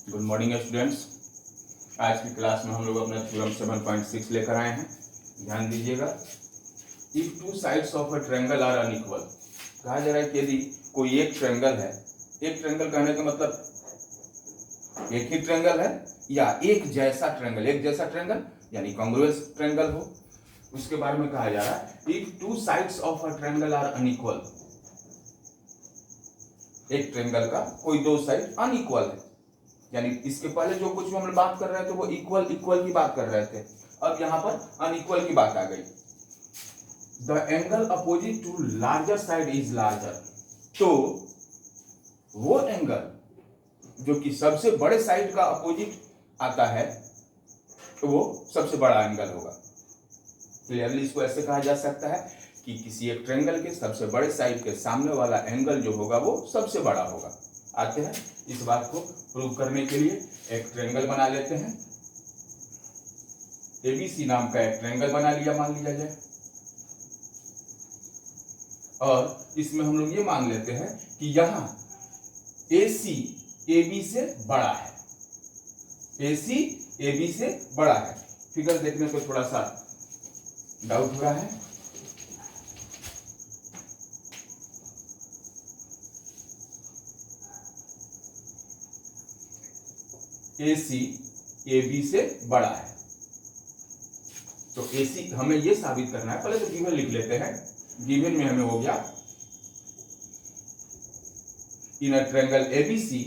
Good morning students. आज की class में हम लोग अपना थ्योरम 7.6 लेकर आए हैं। ध्यान दीजिएगा। If two sides of a triangle are unequal, कहा जा रहा है कि यदि कोई एक ट्रायंगल है, एक ट्रायंगल कहने का मतलब एक ही ट्रायंगल है या एक जैसा ट्रायंगल, एक जैसा ट्रायंगल यानी कॉन्ग्रुएंस ट्रायंगल हो, उसके बारे में कहा जा रहा है if two sides of a triangle are unequal. एक ट्रायंगल का कोई दो साइड अनइक्वल है, यानी इसके पहले जो कुछ हम लोग बात कर रहे थे वो इक्वल इक्वल की बात कर रहे थे, अब यहां पर अनइक्वल की बात आ गई। The angle opposite to larger side is larger, तो वो एंगल जो कि सबसे बड़े साइड का अपोजिट आता है तो वो सबसे बड़ा एंगल होगा। क्लियरली इसको ऐसे कहा जा सकता है कि किसी एक ट्रायंगल के सबसे बड़े साइड के सामने वाला एंगल जो होगा वो सबसे बड़ा होगा। आते हैं इस बात को प्रूव करने के लिए एक ट्रायंगल बना लेते हैं। एबीसी नाम का एक ट्रायंगल बना लिया, मान लिया जाए, और इसमें हम लोग ये मान लेते हैं कि यहां एसी एबी से बड़ा है, एसी एबी से बड़ा है। फिगर देखने को थोड़ा सा डाउट हुआ है। एसी एबी से बड़ा है, तो एसी हमें यह साबित करना है। पहले तो गिवन लिख लेते हैं। गिवन में हमें हो गया in a triangle ABC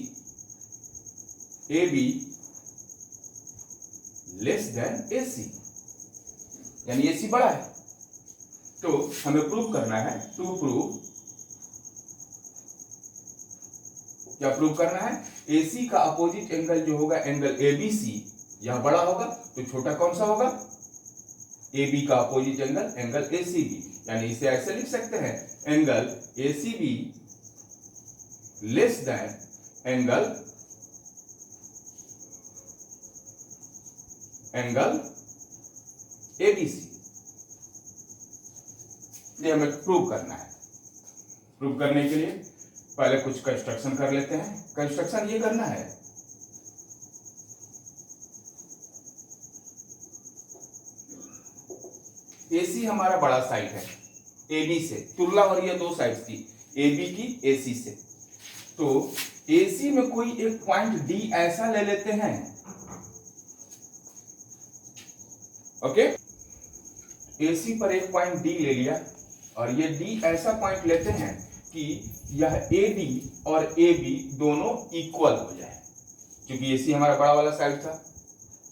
AB less than AC, यानी एसी बड़ा है। तो हमें प्रूव करना है, टू प्रूव, क्या प्रूव करना है? एसी का अपोजिट एंगल जो होगा एंगल एबीसी, यह बड़ा होगा, तो छोटा कौन सा होगा? AB का अपोजिट एंगल एंगल ACB, यानी इसे ऐसे लिख सकते हैं angle ACB less than angle ABC। ये हमें प्रूव करना है। प्रूव करने के लिए पहले कुछ कंस्ट्रक्शन कर लेते हैं। कंस्ट्रक्शन ये करना है, AC हमारा बड़ा साइड है AB से, तुलना हो रही है दो साइड की, AB की AC से। तो AC में कोई एक पॉइंट D ऐसा ले लेते हैं, ओके। AC पर एक पॉइंट D ले लिया, और ये D ऐसा पॉइंट लेते हैं कि यह AD और AB दोनों इक्वल हो जाए। क्योंकि AC हमारा बड़ा वाला साइड था,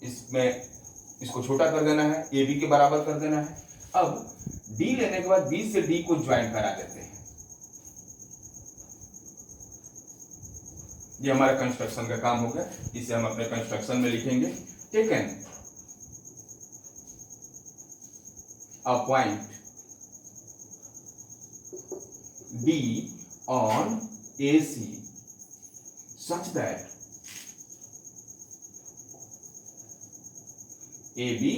इसमें इसको छोटा कर देना है, AB के बराबर कर देना है। अब D लेने के बाद B से D को ज्वाइन करा देते हैं। ये हमारा कंस्ट्रक्शन का काम हो गया। इसे हम अपने कंस्ट्रक्शन में लिखेंगे। Taken a point D on AC such that AB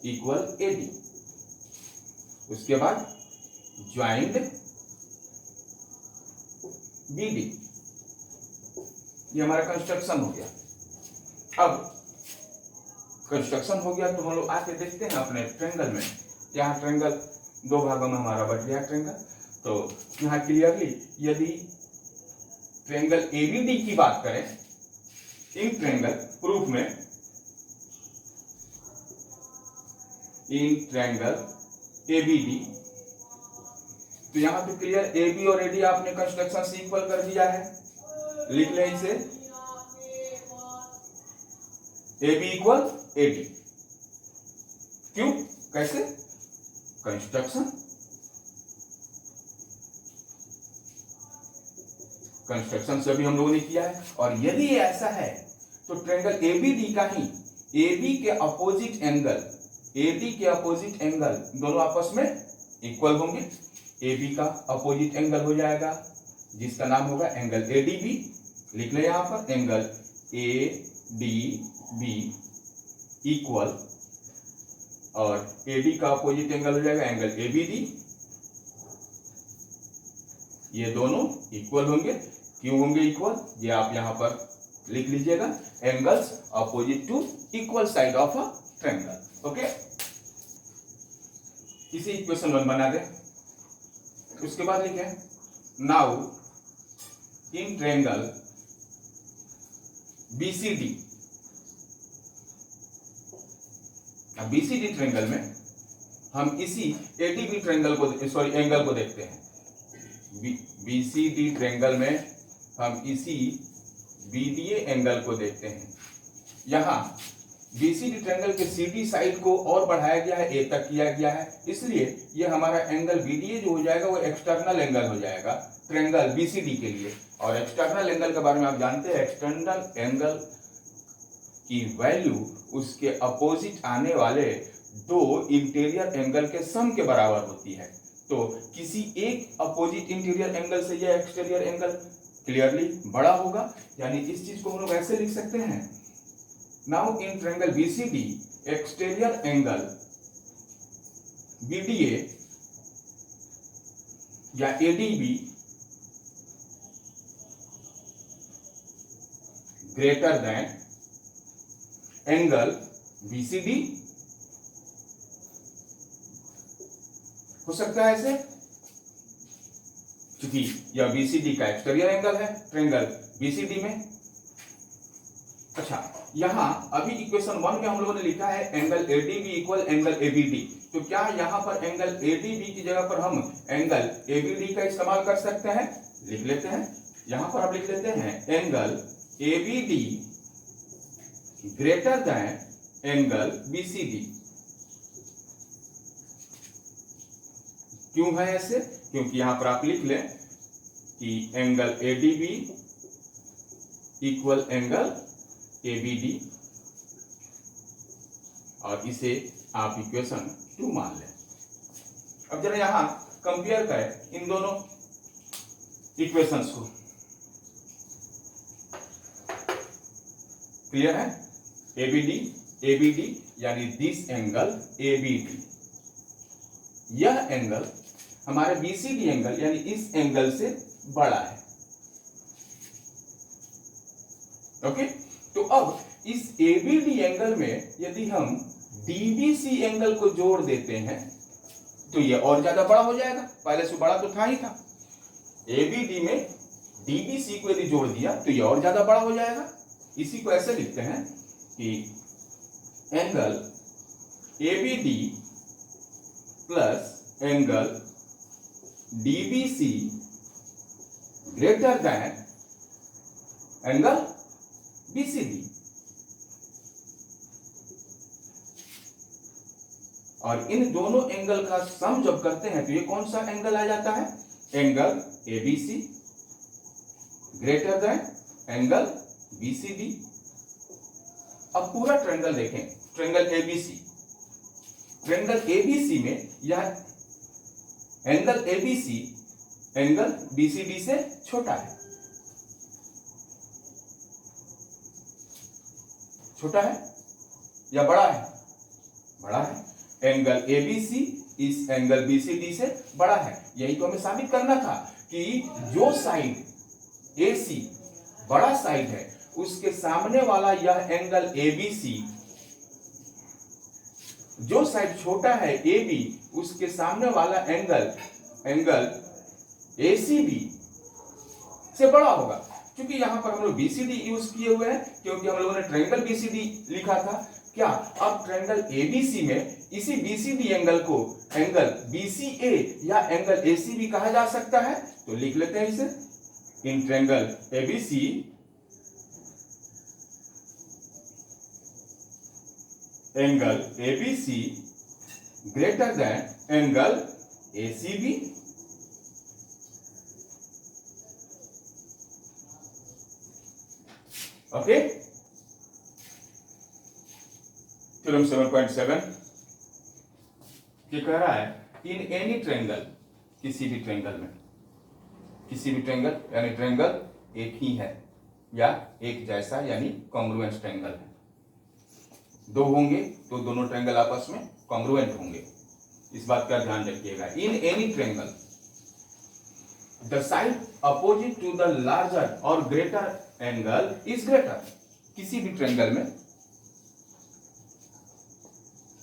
equal AD। उसके बाद ज्वाइंड BD। ये हमारा कंस्ट्रक्शन हो गया। अब कंस्ट्रक्शन हो गया तो हम लोग आके देखते हैं अपने ट्रायंगल में। यहाँ ट्रायंगल दो भागों में हमारा बट गया ट्रायंगल। तो यहाँ क्लियरली यदि ट्रायंगल ABD की बात करें, इन ट्रायंगल प्रूफ में, इन ट्रायंगल ABD, तो यहाँ पे क्लियर AB और AD आपने कंस्ट्रक्शन से इक्वल कर दिया है। लिख लें इसे AB इक्वल AD। क्यों, कैसे? कंस्ट्रक्शन से भी हम लोगों ने किया है। और यदि ये ऐसा है तो ट्रायंगल ABD का ही AB के अपोजिट एंगल, AD के अपोजिट एंगल दोनों आपस में इक्वल होंगे। AB का अपोजिट एंगल हो जाएगा जिसका नाम होगा एंगल ADB। लिख लें यहां पर एंगल ADB इक्वल, और AD का अपोजिट एंगल हो जाएगा एंगल ABD। ये दोनों इक्वल होंगे। क्यों होंगे इक्वल, ये आप यहां पर लिख लीजिएगा, angles opposite to equal side of a triangle. Okay, इसे इक्वेशन 1 बना दे। उसके बाद लिखे now in triangle BCD, BCD triangle में हम इसी ADB ट्रायंगल को एंगल को देखते हैं। BCD ट्रायंगल में हम इसी BDA एंगल को देखते हैं। यहाँ BCD ट्रायंगल के CD साइड को और बढ़ाया गया है, A तक किया गया है, इसलिए ये हमारा एंगल BDA जो हो जाएगा वो एक्सटर्नल एंगल हो जाएगा ट्रायंगल BCD के लिए। और एक्सटर्नल एंगल के बारे में आप जानते हैं, एक्सटर्नल एंगल की वैल्यू उसके अपोजिट आने वाले दो इंटीरियर एंगल के सम के बराबर होती है। तो किसी एक अपोजिट इंटीरियर एंगल से यह एक्सटीरियर एंगल क्लियरली बड़ा होगा, यानी इस चीज को हम लोग ऐसे लिख सकते हैं, now in triangle BCD exterior angle BDA या ADB greater than angle BCD हो सकता है ऐसे, क्योंकि यह BCD का एक्सटीरियर एंगल है ट्रायंगल BCD में। अच्छा, यहां अभी इक्वेशन 1 में हम लोगों ने लिखा है angle ADB equal angle ABD, तो क्या यहां पर एंगल ADB की जगह पर हम एंगल ABD का इस्तेमाल कर सकते हैं? लिख लेते हैं, यहां पर आप लिख लेते हैं angle ABD greater than angle BCD। क्यों है ऐसे? क्योंकि यहां पर आप लिख लें कि angle ADB equal angle ABD, और इसे आप इक्वेशन 2 मान लें। अब जरा यहां कंपेयर करें इन दोनों इक्वेशंस को। क्लियर है? ABD यानी दिस एंगल ABD, यह एंगल हमारे BCD एंगल यानी इस एंगल से बड़ा है। ओके, तो अब इस ABD एंगल में यदि हम DBC एंगल को जोड़ देते हैं तो यह और ज्यादा बड़ा हो जाएगा, पहले से बड़ा तो था ही था। ABD में DBC को यदि जोड़ दिया तो यह और ज्यादा बड़ा हो जाएगा। इसी को ऐसे लिखते हैं कि angle ABD plus angle DBC greater than angle BCD, और इन दोनों एंगल का सम जब करते हैं तो ये कौन सा एंगल आ जाता है? Angle ABC greater than angle BCD। अब पूरा ट्रायंगल देखें, ट्रायंगल ABC में यह एंगल ABC एंगल BCD से छोटा है, छोटा है या बड़ा है? बड़ा है। एंगल ABC इस एंगल BCD से बड़ा है। यही तो हमें साबित करना था कि जो साइड AC बड़ा साइड है उसके सामने वाला यह एंगल ABC, जो साइड छोटा है AB उसके सामने वाला एंगल ACB से बड़ा होगा। क्योंकि यहां पर हम लोग BCD यूज किए हुए हैं, क्योंकि हम लोगों ने ट्रायंगल BCD लिखा था। क्या अब ट्रायंगल ABC में इसी BCD एंगल को एंगल BCA या एंगल ACB कहा जा सकता है? तो लिख लेते हैं इसे, इन triangle ABC angle ABC greater than angle ACB। Okay, theorem 7.7 ये कह रहा है इन एनी ट्रायंगल, किसी भी ट्रायंगल में, किसी भी ट्रायंगल यानी ट्रायंगल एक ही है या एक जैसा यानी कॉन्ग्रुएंट ट्रायंगल है। दो होंगे तो दोनों ट्रायंगल आपस में कॉन्ग्रुएंट होंगे, इस बात का ध्यान रखिएगा। In any triangle the side opposite to the larger और ग्रेटर एंगल इज ग्रेटर। किसी भी ट्रायंगल में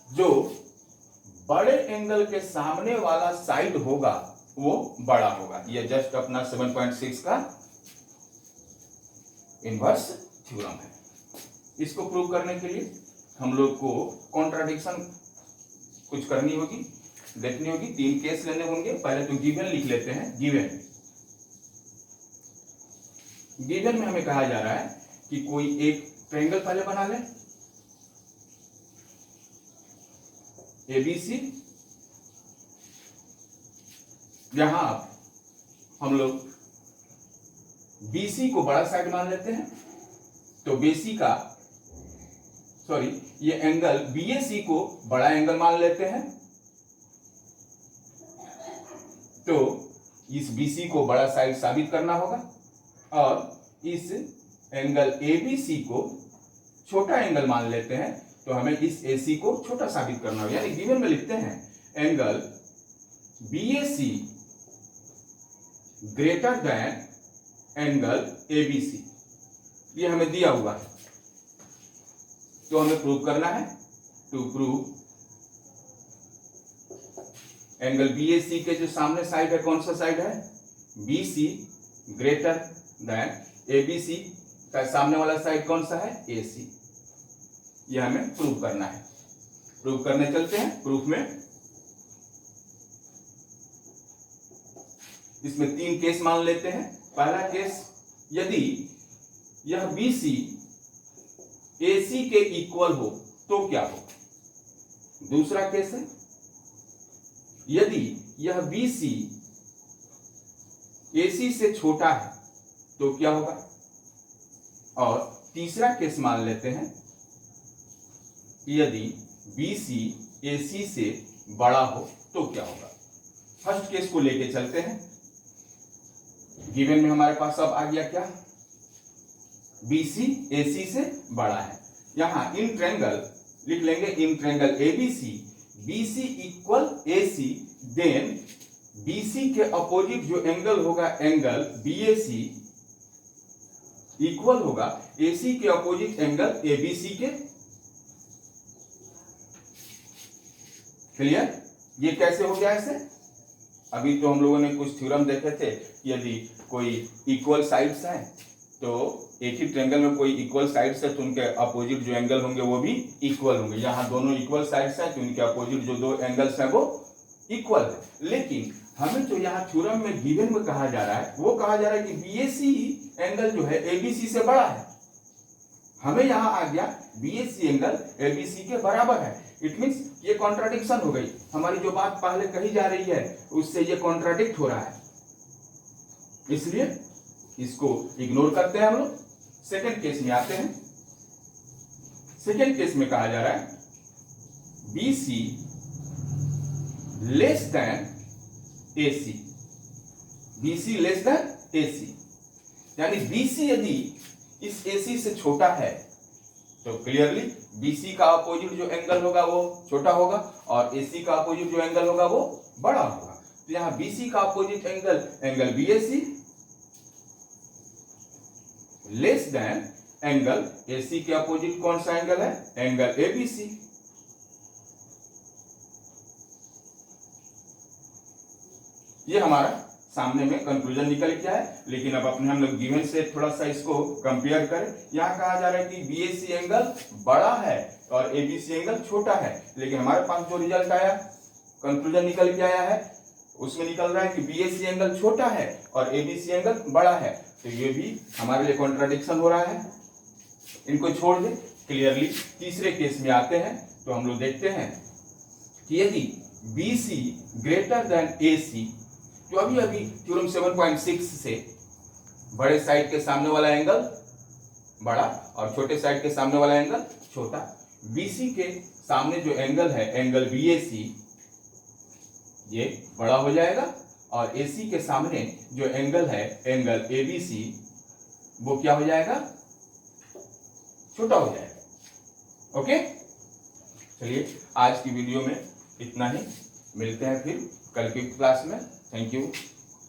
जो बड़े एंगल के सामने वाला साइड होगा वो बड़ा होगा। ये जस्ट अपना 7.6 का इनवर्स थ्योरम है। इसको प्रूव करने के लिए हम लोग को कॉन्ट्राडिक्शन कुछ करनी होगी, देखनी होगी। 3 केस लेने होंगे। पहले तो गिवन लिख लेते हैं। गिवन में हमें कहा जा रहा है कि कोई एक ट्रायंगल पहले बना ले, ABC। यहां हम लोग BC को बड़ा साइड मान लेते हैं, तो ये एंगल BAC को बड़ा एंगल मान लेते हैं, तो इस BC को बड़ा साइड साबित करना होगा और इस एंगल ABC को छोटा एंगल मान लेते हैं, तो हमें इस AC को छोटा साबित करना होगा। यानी गिवन में लिखते हैं angle BAC greater than angle ABC। ये हमें दिया हुआ है, तो हमें प्रूव करना है। टू प्रूव एंगल BAC के जो सामने साइड है, कौन सा साइड है? BC ग्रेटर देन ABC का सामने वाला साइड कौन सा है? AC। ये हमें प्रूव करना है। प्रूव करने चलते हैं। प्रूफ में इसमें 3 केस मान लेते हैं। पहला केस, यदि यह BC AC के इक्वल हो तो क्या हो? दूसरा केस है, यदि यह BC AC से छोटा है तो क्या होगा? और तीसरा केस मान लेते हैं, यदि BC AC से बड़ा हो तो क्या होगा? फर्स्ट केस को लेके चलते हैं। गिवन में हमारे पास अब आ गया क्या? BC AC से बड़ा है। यहां इन ट्रायंगल लिख लेंगे, in triangle ABC BC equal AC, then BC के अपोजिट जो एंगल होगा एंगल BAC इक्वल होगा AC के अपोजिट एंगल ABC के। क्लियर? ये कैसे हो गया ऐसे? अभी तो हम लोगों ने कुछ थ्योरम देखे थे, यदि कोई इक्वल साइड्स हैं तो एक ही ट्रायंगल में कोई इक्वल साइड्स है तो उनके अपोजिट जो एंगल होंगे वो भी इक्वल होंगे। यहाँ दोनों इक्वल साइड्स हैं तो उनके अपोजिट जो 2 एंगल्स हैं वो इक्वल है। लेकिन हमें जो यहाँ थ्योरम में गिवन में कहा जा रहा है, वो कहा जा रहा है कि BAC एंगल जो है ABC से बड़ा है। हमें यहाँ आ गया BAC एंगल ABC के बराबर है। इट मीन्स ये कॉन्ट्राडिक्शन हो गई। हमारी जो बात पहले कही जा रही है उससे ये कॉन्ट्राडिक्ट हो रहा है, इसलिए इसको इग्नोर करते हैं हम लोग। सेकेंड केस में आते हैं। सेकेंड केस में कहा जा रहा है BC less than AC। BC less than AC, यानी BC यदि इस AC से छोटा है तो क्लियरली BC का अपोजिट जो एंगल होगा वो छोटा होगा और AC का अपोजिट जो एंगल होगा वो बड़ा होगा। तो यहाँ BC का opposite angle BAC less than angle AC के अपोजिट कौन सा एंगल है? Angle ABC। ये हमारा सामने में कंक्लूजन निकल गया है। लेकिन अब अपने हम लोग गिवन से थोड़ा सा इसको कंपेयर करें। यहाँ कहा जा रहा है कि BAC एंगल बड़ा है और ABC एंगल छोटा है, लेकिन हमारे पास जो रिजल्ट आया, कंक्लूजन निकल के आया है, उसमें निकल रहा है कि BAC एंगल छोटा है और ABC एंगल बड़ा है। तो ये भी हमारे लिए कॉन्ट्राडिक्शन हो रहा है, इनको छोड़ दे। क्लियरली तीसरे केस में आते हैं तो हम लोग देखते हैं कि यदि BC ग्रेटर देन AC, जो अभी थ्योरम 7.6 से बड़े साइड के सामने वाला एंगल बड़ा और छोटे साइड के सामने वाला एंगल छोटा, BC के सामने जो एंगल है एंगल BAC ये बड़ा हो जाएगा और AC के सामने जो एंगल है एंगल ABC वो क्या हो जाएगा? छोटा हो जाएगा। ओके, चलिए आज की वीडियो में इतना ही। मिलते हैं फिर कल की क्लास में। Thank you.